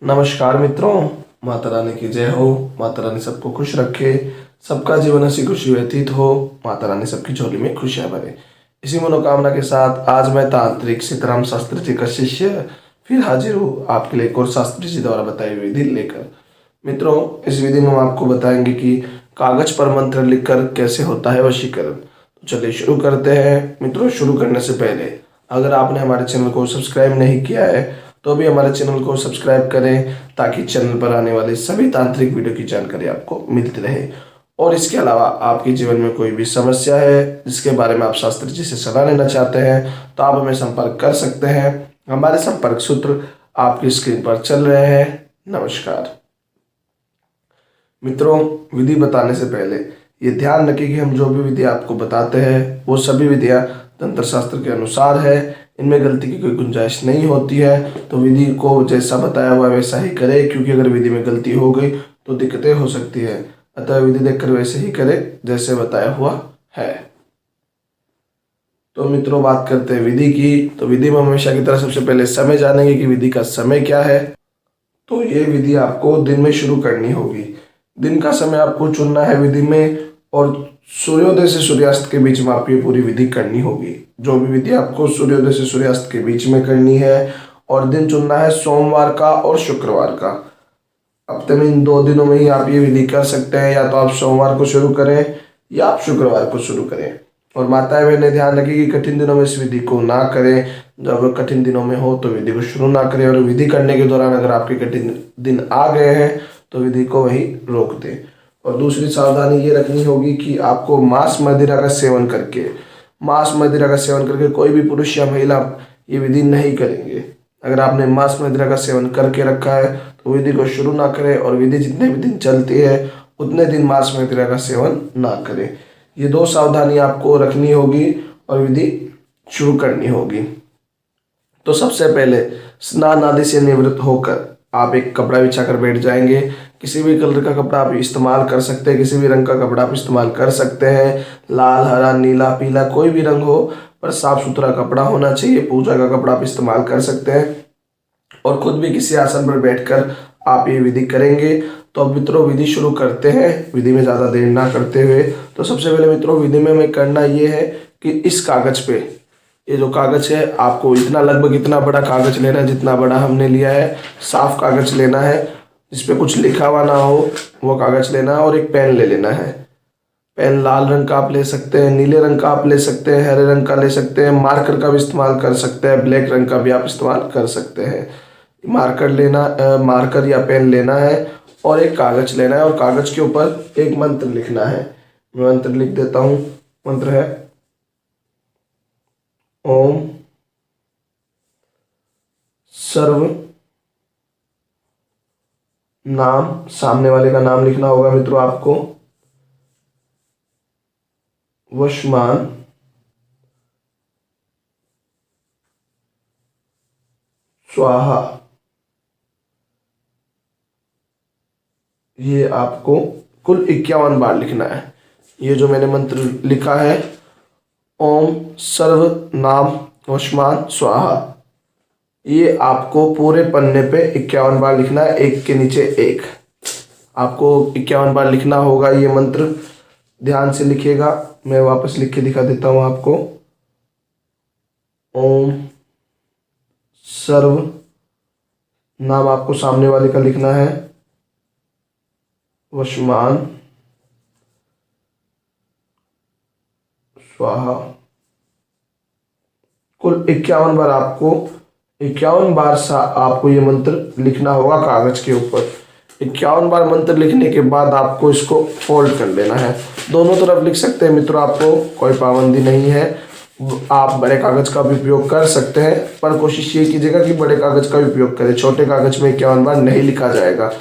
नमस्कार मित्रों। माता रानी की जय हो। माता रानी सबको खुश रखे, सबका जीवन हंसी खुशी व्यतीत हो। माता रानी सबकी झोली में खुशियां भरे। इसी मनोकामना के साथ आज मैं तांत्रिक सीताराम शास्त्री जी का शिष्य फिर हाजिर हूँ आपके लिए एक और शास्त्री जी द्वारा बताई हुई विधि लेकर। मित्रों, इस विधि में हम आपको बताएंगे कि कागज पर मंत्र लिखकर कैसे होता है वशीकरण। तो चलिए शुरू करते हैं। मित्रों, शुरू करने से पहले अगर आपने हमारे चैनल को सब्सक्राइब नहीं किया है तो भी हमारे चैनल को सब्सक्राइब करें ताकि चैनल पर आने वाले सभी तांत्रिक वीडियो की जानकारी आपको मिलती रहे। और इसके अलावा आपके जीवन में कोई भी समस्या है जिसके बारे में आप शास्त्री जी से सलाह लेना चाहते हैं तो आप हमें संपर्क कर सकते हैं। हमारे संपर्क सूत्र आपकी स्क्रीन पर चल रहे हैं। नमस्कार मित्रों, विधि बताने से पहले ये ध्यान रखें कि हम जो भी विधि आपको बताते हैं वो सभी विधियां तंत्र शास्त्र के अनुसार है। इनमें गलती की कोई गुंजाइश नहीं होती है। तो विधि को जैसा बताया हुआ वैसा ही करें, क्योंकि अगर विधि में गलती हो गई तो दिक्कतें हो सकती है। अतः विधि देखकर वैसे ही करें जैसे बताया हुआ है। तो मित्रों, बात करते हैं विधि की। तो विधि में हमेशा की तरह सबसे पहले समय जानेंगे कि विधि का समय क्या है। तो ये विधि आपको दिन में शुरू करनी होगी। दिन का समय आपको चुनना है विधि में, और सूर्योदय से सूर्यास्त के बीच में आपको ये पूरी विधि करनी होगी। जो भी विधि आपको सूर्योदय से सूर्यास्त के बीच में करनी है, और दिन चुनना है सोमवार का और शुक्रवार का। हफ्ते में इन 2 दिनों में ही आप ये विधि कर सकते हैं। या तो आप सोमवार को शुरू करें या आप शुक्रवार को शुरू करें। और माताएं बहनें ध्यान रखें कि कठिन दिनों में इस विधि को ना करें। जब कठिन दिनों में हो तो विधि को शुरू ना करें, और विधि करने के दौरान अगर आपके कठिन दिन आ गए हैं तो विधि को वहीं रोक दें। और दूसरी सावधानी ये रखनी होगी कि आपको मांस मदिरा का सेवन करके कोई भी पुरुष या महिला ये विधि नहीं करेंगे। अगर आपने मांस मदिरा का सेवन करके रखा है तो विधि को शुरू ना करें, और विधि जितने भी दिन चलती है उतने दिन मांस मदिरा का सेवन ना करें। ये 2 सावधानी आपको रखनी होगी और विधि शुरू करनी होगी। तो सबसे पहले स्नान आदि से निवृत्त होकर आप एक कपड़ा बिछाकर बैठ जाएंगे। किसी भी कलर का कपड़ा आप इस्तेमाल कर सकते हैं, किसी भी रंग का कपड़ा आप इस्तेमाल कर सकते हैं। लाल, हरा, नीला, पीला कोई भी रंग हो, पर साफ सुथरा कपड़ा होना चाहिए। पूजा का कपड़ा आप इस्तेमाल कर सकते हैं। और खुद भी किसी आसन पर बैठकर आप ये विधि करेंगे। तो अब मित्रों, विधि शुरू करते हैं, विधि में ज़्यादा देर ना करते हुए। तो सबसे पहले मित्रों, विधि में हमें करना ये है कि इस कागज पे, ये जो कागज है आपको लगभग इतना बड़ा कागज लेना है जितना बड़ा हमने लिया है। साफ कागज लेना है जिसपे कुछ लिखा हुआ ना हो, वो कागज लेना है। और एक पेन ले लेना है। पेन लाल रंग का आप ले सकते हैं, नीले रंग का आप ले सकते हैं, हरे रंग का ले सकते हैं, मार्कर का भी इस्तेमाल कर सकते हैं, ब्लैक रंग का भी आप इस्तेमाल कर सकते हैं। मार्कर या पेन लेना है और एक कागज लेना है, और कागज के ऊपर एक मंत्र लिखना है। मैं मंत्र लिख देता हूँ। मंत्र है ओम सर्व, नाम, सामने वाले का नाम लिखना होगा मित्रों आपको, वशमान स्वाहा। ये आपको कुल 51 बार लिखना है। ये जो मैंने मंत्र लिखा है, ओम सर्व नाम वशमान स्वाहा, ये आपको पूरे पन्ने पे 51 बार लिखना है, एक के नीचे एक। आपको 51 बार लिखना होगा ये मंत्र। ध्यान से लिखिएगा। मैं वापस लिख के दिखा देता हूँ आपको। ओम सर्व, नाम आपको सामने वाले का लिखना है, वशमान स्वाहा। कुल 51 बार आपको ये मंत्र लिखना होगा कागज के ऊपर। 51 बार मंत्र लिखने के बाद आपको इसको फोल्ड कर लेना है। दोनों तरफ लिख सकते हैं मित्रों, आपको कोई पाबंदी नहीं है। आप बड़े कागज का भी उपयोग कर सकते हैं, पर कोशिश ये कीजिएगा कि बड़े कागज का भी उपयोग करें। छोटे कागज में 51 बार नहीं लिखा जाएगा।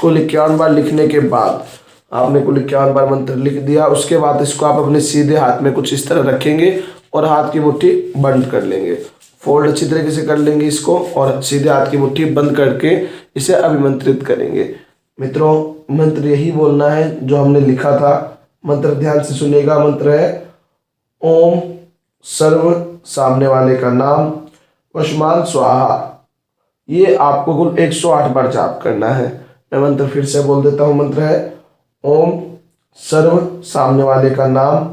कुल 51 बार लिखने के बाद आपने कुल 51 बार मंत्र लिख दिया। उसके बाद इसको आप अपने सीधे हाथ में कुछ इस तरह रखेंगे और हाथ की मुट्ठी बंद कर लेंगे। फोल्ड अच्छी तरीके से कर लेंगे इसको, और सीधे हाथ की मुट्ठी बंद करके इसे अभिमंत्रित करेंगे। मित्रों, मंत्र यही बोलना है जो हमने लिखा था। मंत्र ध्यान से सुनिएगा। मंत्र है ओम सर्व, सामने वाले का नाम, वशमान स्वाहा, ये आपको कुल 108 बार जाप करना है। मैं मंत्र फिर से बोल देता हूँ। मंत्र है ओम सर्व, सामने वाले का नाम,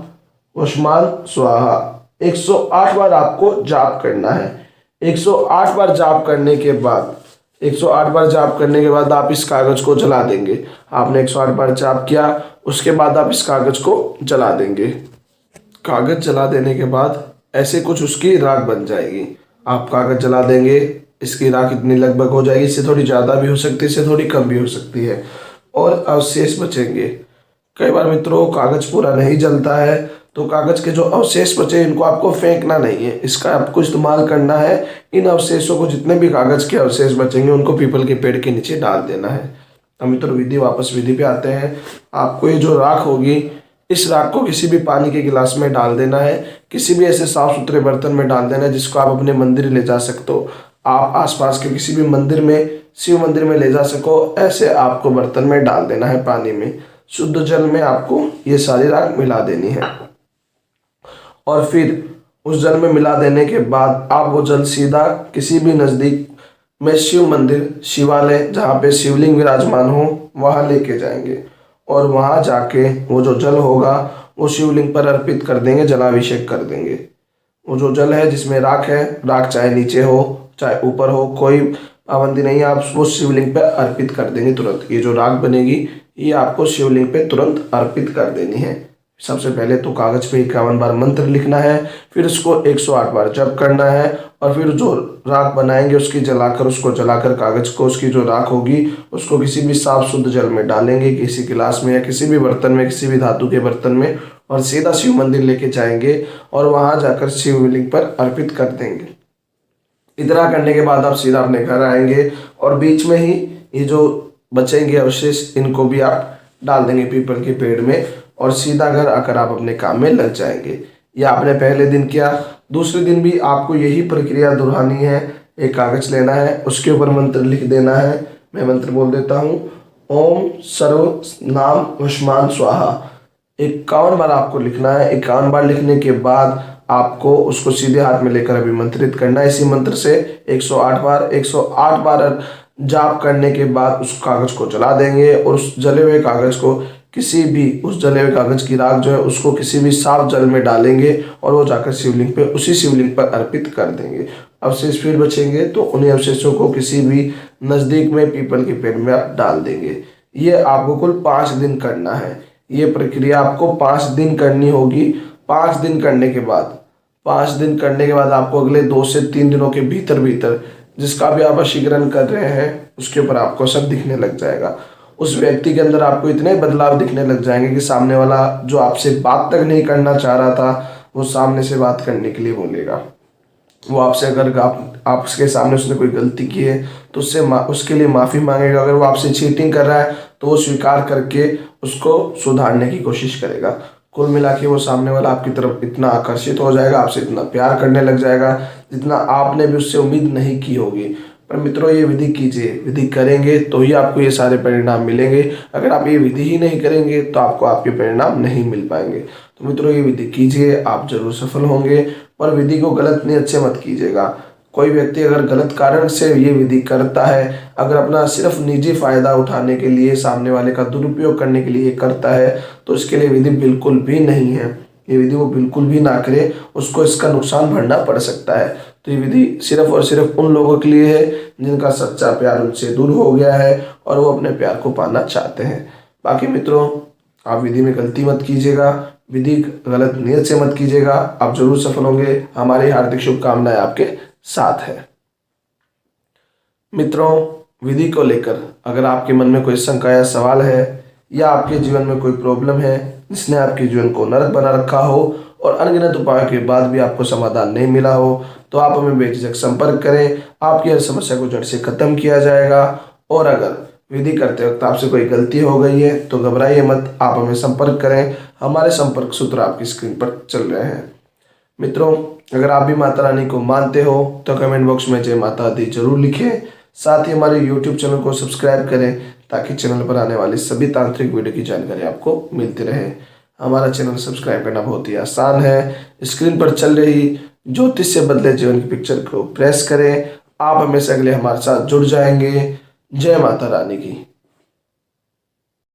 वशमान स्वाहा। 108 बार आपको जाप करना है। 108 बार जाप करने के बाद 108 बार जाप करने के बाद आप इस कागज को जला देंगे। आपने 108 बार जाप किया, उसके बाद आप इस कागज को जला देंगे। कागज जला देने के बाद ऐसे कुछ उसकी राख बन जाएगी। आप कागज जला देंगे, इसकी राख इतनी लगभग हो जाएगी, इससे थोड़ी ज़्यादा भी हो सकती है, इससे थोड़ी कम भी हो सकती है, और अवशेष बचेंगे। कई बार मित्रों कागज पूरा नहीं जलता है, तो कागज के जो अवशेष बचे इनको आपको फेंकना नहीं है, इसका आपको इस्तेमाल करना है। इन अवशेषों को, जितने भी कागज के अवशेष बचेंगे उनको पीपल के पेड़ के नीचे डाल देना है। अब मित्रों वापस विधि पे आते हैं। आपको ये जो राख होगी, इस राख को किसी भी पानी के गिलास में डाल देना है, किसी भी ऐसे साफ सुथरे बर्तन में डाल देना है जिसको आप अपने मंदिर ले जा सकते हो। आप आसपास के किसी भी मंदिर में, शिव मंदिर में ले जा सको, ऐसे आपको बर्तन में डाल देना है। पानी में, शुद्ध जल में आपको ये सारी राख मिला देनी है, और फिर उस जल में मिला देने के बाद आप वो जल सीधा किसी भी नज़दीक में शिव मंदिर, शिवालय जहाँ पे शिवलिंग विराजमान हो, वहाँ लेके जाएंगे, और वहाँ जाके वो जो जल होगा वो शिवलिंग पर अर्पित कर देंगे, जलाभिषेक कर देंगे। वो जो जल है जिसमें राख है, राख चाहे नीचे हो चाहे ऊपर हो, कोई पाबंदी नहीं है, आप वो शिवलिंग पे अर्पित कर देंगे तुरंत। ये जो राख बनेगी ये आपको शिवलिंग पे तुरंत अर्पित कर देनी है। सबसे पहले तो कागज पे 51 बार मंत्र लिखना है, फिर उसको 108 बार जप करना है, और फिर जो राख बनाएंगे उसको जलाकर कागज को, उसकी जो राख होगी उसको किसी भी साफ शुद्ध जल में डालेंगे, किसी गिलास में या किसी भी बर्तन में, किसी भी धातु के बर्तन में, और सीधा शिव मंदिर लेके जाएंगे और वहां जाकर शिवलिंग पर अर्पित कर देंगे। इतना करने के बाद आप सीधा अपने घर आएंगे, और बीच में ही ये जो बचेंगे अवशेष इनको भी आप डाल देंगे पीपल के पेड़ में, और सीधा घर आकर आप अपने काम में लग जाएंगे। यह आपने पहले दिन किया। दूसरे दिन भी आपको यही प्रक्रिया दोहरानी है। एक कागज लेना है, उसके ऊपर मंत्र लिख देना है। मैं मंत्र बोल देता हूँ। ओम सर्व नाम वशमान स्वाहा। 51 बार आपको लिखना है। 51 बार लिखने के बाद आपको उसको सीधे हाथ में लेकर अभिमंत्रित करना है। इसी मंत्र से 108 बार जाप करने के बाद उस कागज को जला देंगे, और उस जले हुए कागज को उस जले हुए कागज की राख जो है उसको किसी भी साफ जल में डालेंगे, और वो जाकर उसी शिवलिंग पर अर्पित कर देंगे। अवशेष फिर बचेंगे तो उन्हीं अवशेषों को किसी भी नज़दीक में पीपल के पेड़ में आप डाल देंगे। ये आपको कुल 5 दिन करना है। ये प्रक्रिया आपको 5 दिन करनी होगी। 5 दिन करने के बाद आपको अगले 2 से 3 दिनों के भीतर जिसका भी आप वशीकरण कर रहे हैं उसके ऊपर आपको असर दिखने लग जाएगा। उस व्यक्ति के अंदर आपको इतने बदलाव दिखने लग जाएंगे कि सामने वाला जो आपसे बात तक नहीं करना चाह रहा था वो सामने से बात करने के लिए बोलेगा। वो आपसे, अगर आपके सामने उसने कोई गलती की है तो उसके लिए माफ़ी मांगेगा। अगर वो आपसे चीटिंग कर रहा है तो वो स्वीकार करके उसको सुधारने की कोशिश करेगा। कुल मिला के वो सामने वाला आपकी तरफ इतना आकर्षित हो जाएगा, आपसे इतना प्यार करने लग जाएगा जितना आपने भी उससे उम्मीद नहीं की होगी। पर मित्रों ये विधि कीजिए। विधि करेंगे तो ही आपको ये सारे परिणाम मिलेंगे। अगर आप ये विधि ही नहीं करेंगे तो आपको आपके परिणाम नहीं मिल पाएंगे। तो मित्रों ये विधि कीजिए, आप जरूर सफल होंगे। पर विधि को गलत नियत से मत कीजिएगा। कोई व्यक्ति अगर गलत कारण से ये विधि करता है, अगर अपना सिर्फ निजी फायदा उठाने के लिए, सामने वाले का दुरुपयोग करने के लिए करता है, तो इसके लिए विधि बिल्कुल भी नहीं है। ये विधि वो बिल्कुल भी ना करे, उसको इसका नुकसान भरना पड़ सकता है। तो ये विधि सिर्फ और सिर्फ उन लोगों के लिए है जिनका सच्चा प्यार उनसे दूर हो गया है और वो अपने प्यार को पाना चाहते हैं। बाकी मित्रों आप विधि में गलती मत कीजिएगा, विधि गलत नियत से मत कीजिएगा, आप जरूर सफल होंगे। हमारी हार्दिक शुभकामनाएं आपके साथ है। मित्रों विधि को लेकर अगर आपके मन में कोई शंका या सवाल है, या आपके जीवन में कोई प्रॉब्लम है जिसने आपके जीवन को नरक बना रखा हो और अनगिनत उपायों के बाद भी आपको समाधान नहीं मिला हो, तो आप हमें बेझिझक संपर्क करें। आपकी हर समस्या को जड़ से खत्म किया जाएगा। और अगर विधि करते वक्त आपसे कोई गलती हो गई है तो घबराइए मत, आप हमें संपर्क करें। हमारे संपर्क सूत्र आपकी स्क्रीन पर चल रहे हैं। मित्रों अगर आप भी माता रानी को मानते हो तो कमेंट बॉक्स में जय माता दी जरूर लिखें। साथ ही हमारे YouTube चैनल को सब्सक्राइब करें ताकि चैनल पर आने वाली सभी तांत्रिक वीडियो की जानकारी आपको मिलती रहे। हमारा चैनल सब्सक्राइब करना बहुत ही आसान है। स्क्रीन पर चल रही ज्योतिष से बदले जीवन की पिक्चर को प्रेस करें, आप हमेशा के लिए हमारे साथ जुड़ जाएंगे। जय माता रानी की।